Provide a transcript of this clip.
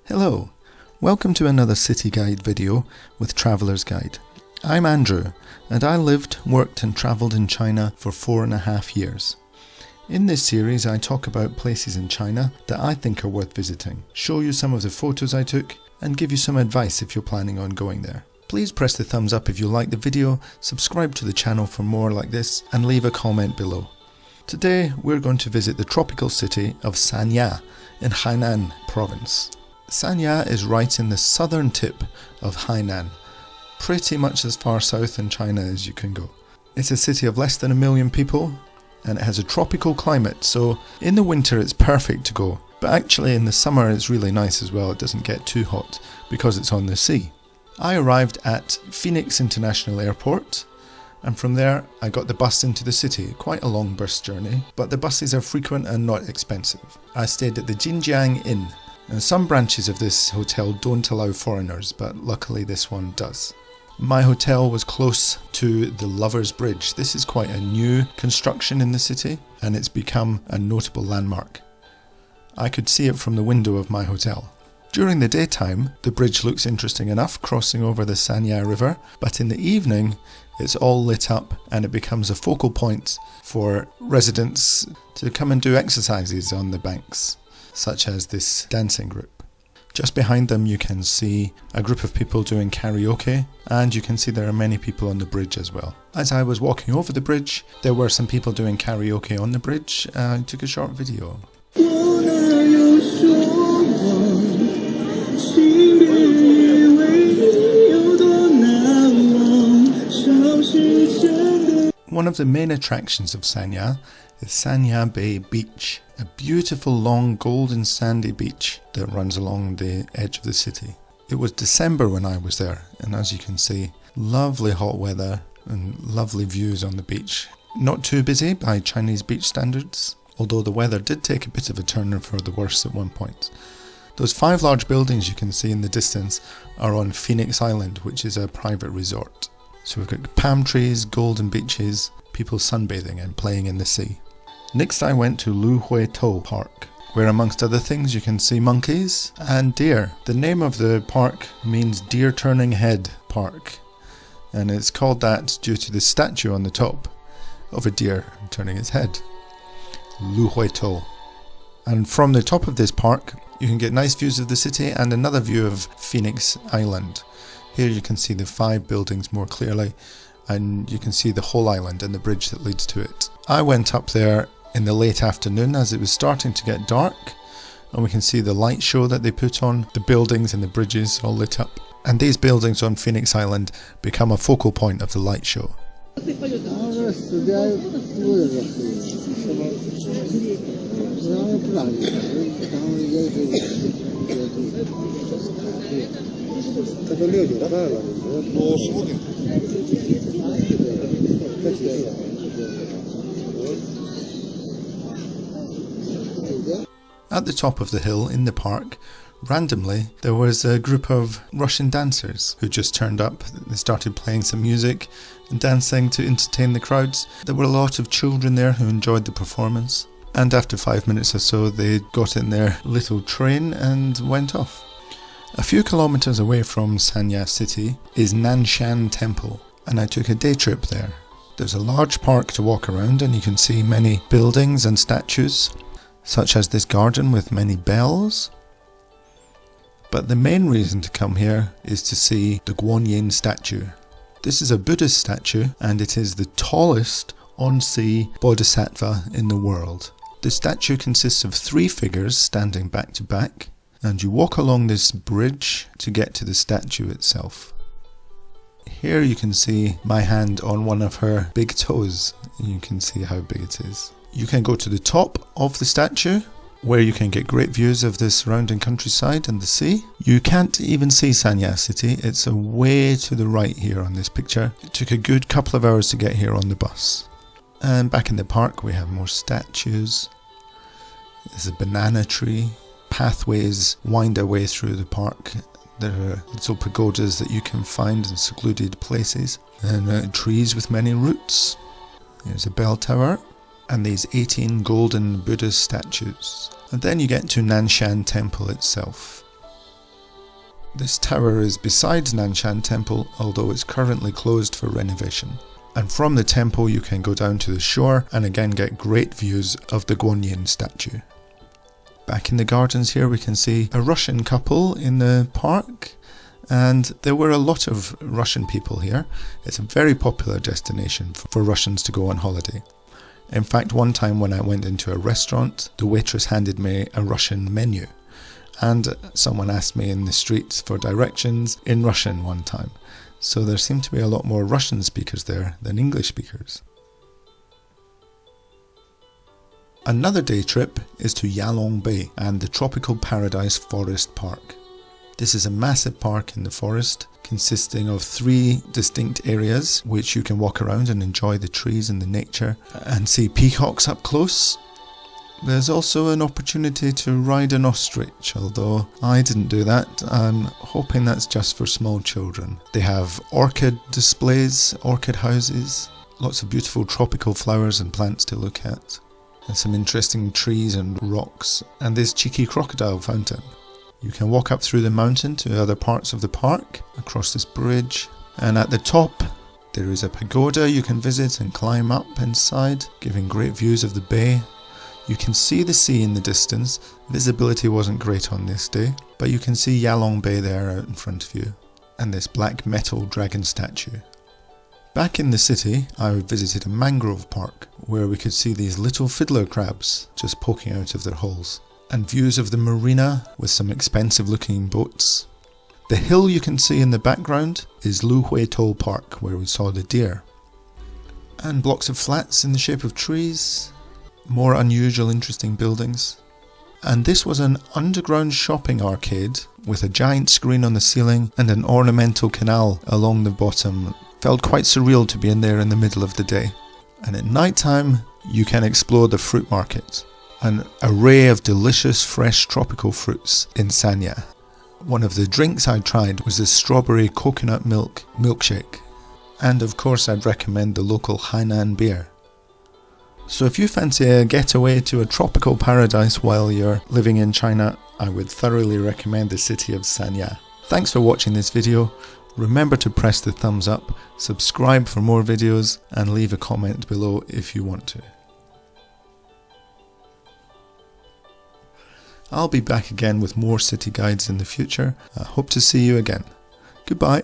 Hello, welcome to another city guide video with Traveller's Guide. I'm Andrew and I lived, worked and travelled in China for 4.5 years. In this series I talk about places in China that I think are worth visiting, show you some of the photos I took and give you some advice if you're planning on going there. Please press the thumbs up if you like the video, subscribe to the channel for more like this and leave a comment below. Today we're going to visit the tropical city of Sanya in Hainan province. Sanya is right in the southern tip of Hainan, pretty much as far south in China as you can go. It's a city of less than 1 million people and it has a tropical climate, so in the winter it's perfect to go, but actually in the summer it's really nice as well. It doesn't get too hot because it's on the sea. I arrived at Phoenix International Airport and from there I got the bus into the city, quite a long bus journey, but the buses are frequent and not expensive. I stayed at the Jinjiang Inn. And some branches of this hotel don't allow foreigners, but luckily this one does. My hotel was close to the Lovers Bridge. This is quite a new construction in the city and it's become a notable landmark. I could see it from the window of my hotel. During the daytime, the bridge looks interesting enough, crossing over the Sanya River, but in the evening it's all lit up and it becomes a focal point for residents to come and do exercises on the banks, such as this dancing group. Just behind them you can see a group of people doing karaoke, and you can see there are many people on the bridge as well. As I was walking over the bridge, there were some people doing karaoke on the bridge. I took a short video. One of the main attractions of Sanya is Sanya Bay Beach, a beautiful long golden sandy beach that runs along the edge of the city. It was December when I was there, and as you can see, lovely hot weather and lovely views on the beach. Not too busy by Chinese beach standards, although the weather did take a bit of a turn for the worse at one point. Those 5 large buildings you can see in the distance are on Phoenix Island, which is a private resort. So we've got palm trees, golden beaches, people sunbathing and playing in the sea. Next I went to Luhuitou Park, where amongst other things you can see monkeys and deer. The name of the park means Deer Turning Head Park, and it's called that due to the statue on the top of a deer turning its head. Luhuitou. And from the top of this park you can get nice views of the city and another view of Phoenix Island. Here you can see the 5 buildings more clearly, and you can see the whole island and the bridge that leads to it. I went up there in the late afternoon as it was starting to get dark, and we can see the light show that they put on, the buildings and the bridges all lit up. And these buildings on Phoenix Island become a focal point of the light show. At the top of the hill in the park, randomly there was a group of Russian dancers who just turned up. They started playing some music and dancing to entertain the crowds. There were a lot of children there who enjoyed the performance, and after 5 minutes or so they got in their little train and went off. A few kilometers away from Sanya City is Nanshan Temple, and I took a day trip there. There's a large park to walk around and you can see many buildings and statues, such as this garden with many bells. But the main reason to come here is to see the Guanyin Statue. This is a Buddhist statue and it is the tallest on-sea bodhisattva in the world. The statue consists of 3 figures standing back to back, and you walk along this bridge to get to the statue itself. Here you can see my hand on one of her big toes. You can see how big it is. You can go to the top of the statue, where you can get great views of the surrounding countryside and the sea. You can't even see Sanya City, it's way to the right here on this picture. It took a good couple of hours to get here on the bus. And back in the park we have more statues. There's a banana tree. Pathways wind their way through the park. There are little pagodas that you can find in secluded places, and trees with many roots. There's a bell tower and these 18 golden Buddha statues. And then you get to Nanshan Temple itself. This tower is beside Nanshan Temple, although it's currently closed for renovation. And from the temple you can go down to the shore and again get great views of the Guanyin Statue. Back in the gardens here we can see a Russian couple in the park, and there were a lot of Russian people here. It's a very popular destination for Russians to go on holiday. In fact, one time when I went into a restaurant, the waitress handed me a Russian menu. And someone asked me in the streets for directions in Russian one time. So there seem to be a lot more Russian speakers there than English speakers. Another day trip is to Yalong Bay and the Tropical Paradise Forest Park. This is a massive park in the forest consisting of 3 distinct areas which you can walk around and enjoy the trees and the nature and see peacocks up close. There's also an opportunity to ride an ostrich, although I didn't do that. I'm hoping that's just for small children. They have orchid displays, orchid houses, lots of beautiful tropical flowers and plants to look at, and some interesting trees and rocks, and this cheeky crocodile fountain. You can walk up through the mountain to other parts of the park, across this bridge, and at the top there is a pagoda you can visit and climb up inside, giving great views of the bay. You can see the sea in the distance. Visibility wasn't great on this day, but you can see Yalong Bay there out in front of you, and this black metal dragon statue. Back in the city, I visited a mangrove park where we could see these little fiddler crabs just poking out of their holes, and views of the marina with some expensive looking boats. The hill you can see in the background is Luhuitou Park, where we saw the deer. And blocks of flats in the shape of trees, more unusual interesting buildings. And this was an underground shopping arcade with a giant screen on the ceiling and an ornamental canal along the bottom. Felt quite surreal to be in there in the middle of the day. And at night time you can explore the fruit market. An array of delicious fresh tropical fruits in Sanya. One of the drinks I tried was the strawberry coconut milk milkshake. And of course I'd recommend the local Hainan beer. So if you fancy a getaway to a tropical paradise while you're living in China, I would thoroughly recommend the city of Sanya. Thanks for watching this video. Remember to press the thumbs up, subscribe for more videos, and leave a comment below if you want to. I'll be back again with more city guides in the future. I hope to see you again. Goodbye.